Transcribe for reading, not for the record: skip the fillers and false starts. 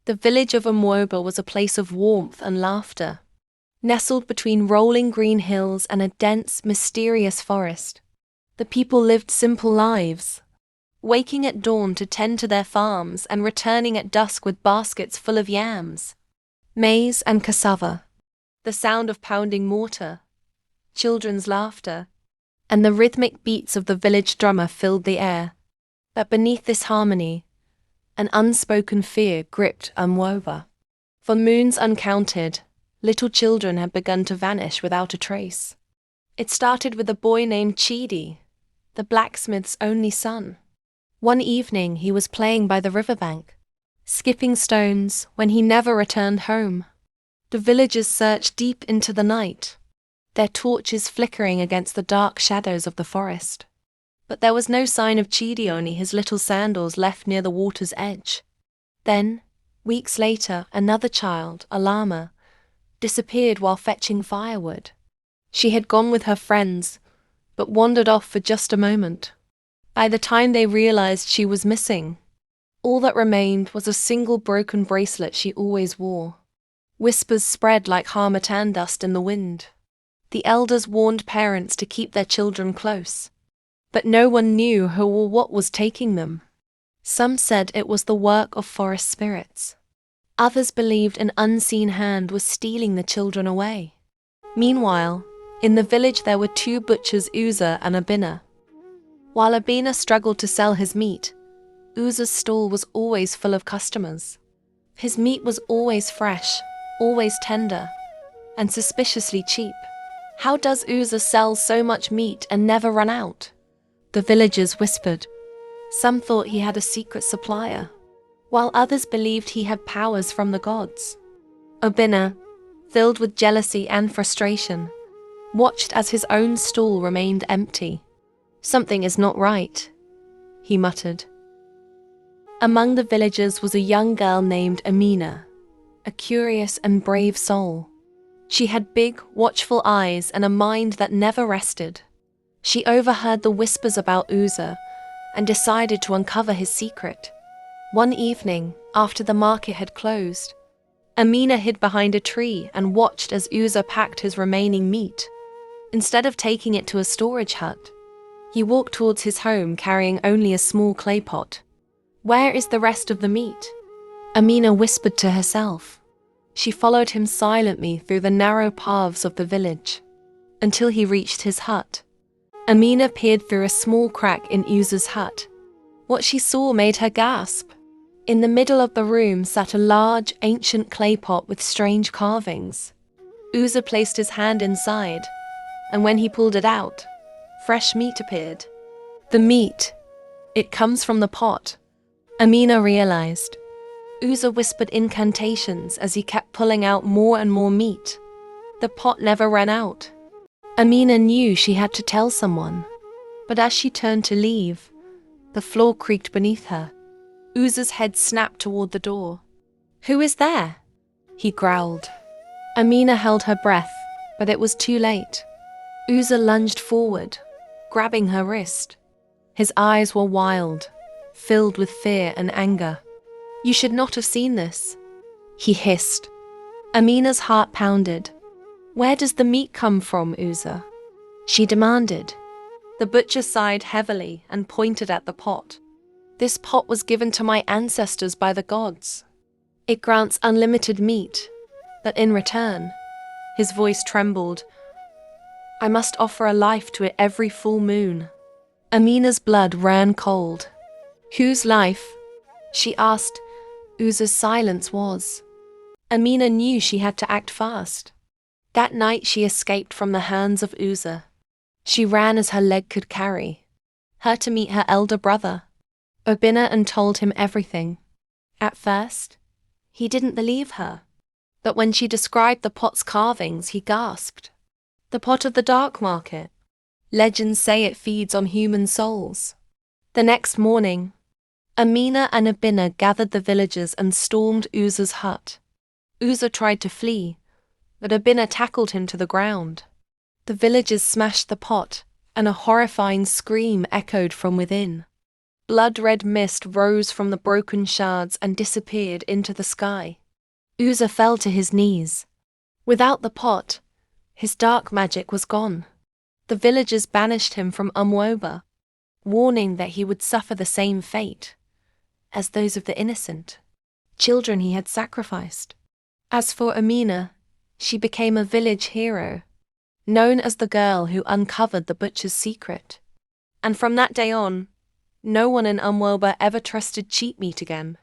The village of Umwoba was a place of warmth and laughter, nestled between rolling green hills and a dense, mysterious forest. The people lived simple lives, waking at dawn to tend to their farms and returning at dusk with baskets full of yams, maize and cassava. The sound of pounding mortar, children's laughter, and the rhythmic beats of the village drummer filled the air. But beneath this harmony, an unspoken fear gripped Umwoba. For moons uncounted, little children had begun to vanish without a trace. It started with a boy named Chidi, the blacksmith's only son. One evening he was playing by the riverbank, skipping stones, when he never returned home. The villagers searched deep into the night, their torches flickering against the dark shadows of the forest. But there was no sign of Chidi, only his little sandals left near the water's edge. Then, weeks later, another child, Alama, disappeared while fetching firewood. She had gone with her friends, but wandered off for just a moment. By the time they realized she was missing, all that remained was a single broken bracelet she always wore. Whispers spread like harmattan dust in the wind. The elders warned parents to keep their children close, but no one knew who or what was taking them. Some said it was the work of forest spirits. Others believed an unseen hand was stealing the children away. Meanwhile, in the village there were two butchers, Uza and Abina. While Abina struggled to sell his meat, Uza's stall was always full of customers. His meat was always fresh, always tender, and suspiciously cheap. How does Uza sell so much meat and never run out? The villagers whispered. Some thought he had a secret supplier, while others believed he had powers from the gods. Obina, filled with jealousy and frustration, watched as his own stall remained empty. "Something is not right," he muttered. Among the villagers was a young girl named Amina, a curious and brave soul. She had big, watchful eyes and a mind that never rested. She overheard the whispers about Uza and decided to uncover his secret. One evening, after the market had closed, Amina hid behind a tree and watched as Uza packed his remaining meat. Instead of taking it to a storage hut, he walked towards his home carrying only a small clay pot. "Where is the rest of the meat?" Amina whispered to herself. She followed him silently through the narrow paths of the village, until he reached his hut. Amina peered through a small crack in Uza's hut. What she saw made her gasp. In the middle of the room sat a large, ancient clay pot with strange carvings. Uza placed his hand inside, and when he pulled it out, fresh meat appeared. The meat, it comes from the pot, Amina realized. Uza whispered incantations as he kept pulling out more and more meat. The pot never ran out. Amina knew she had to tell someone, but as she turned to leave, the floor creaked beneath her. Uza's head snapped toward the door. "Who is there?" he growled. Amina held her breath, but it was too late. Uza lunged forward, grabbing her wrist. His eyes were wild, filled with fear and anger. "You should not have seen this," he hissed. Amina's heart pounded. "Where does the meat come from, Uza?" she demanded. The butcher sighed heavily and pointed at the pot. "This pot was given to my ancestors by the gods. It grants unlimited meat, but in return," his voice trembled, "I must offer a life to it every full moon." Amina's blood ran cold. "Whose life?" she asked. Uza's silence was. Amina knew she had to act fast. That night she escaped from the hands of Uza. She ran as her leg could carry, her to meet her elder brother, Obina, and told him everything. At first, he didn't believe her, but when she described the pot's carvings, he gasped. "The pot of the dark market. Legends say it feeds on human souls." The next morning, Amina and Obina gathered the villagers and stormed Uza's hut. Uza tried to flee, but Obina tackled him to the ground. The villagers smashed the pot, and a horrifying scream echoed from within. Blood-red mist rose from the broken shards and disappeared into the sky. Uzzah fell to his knees. Without the pot, his dark magic was gone. The villagers banished him from Umwoba, warning that he would suffer the same fate as those of the innocent children he had sacrificed. As for Amina, she became a village hero, known as the girl who uncovered the butcher's secret. And from that day on, no one in Umwoba ever trusted cheap meat again.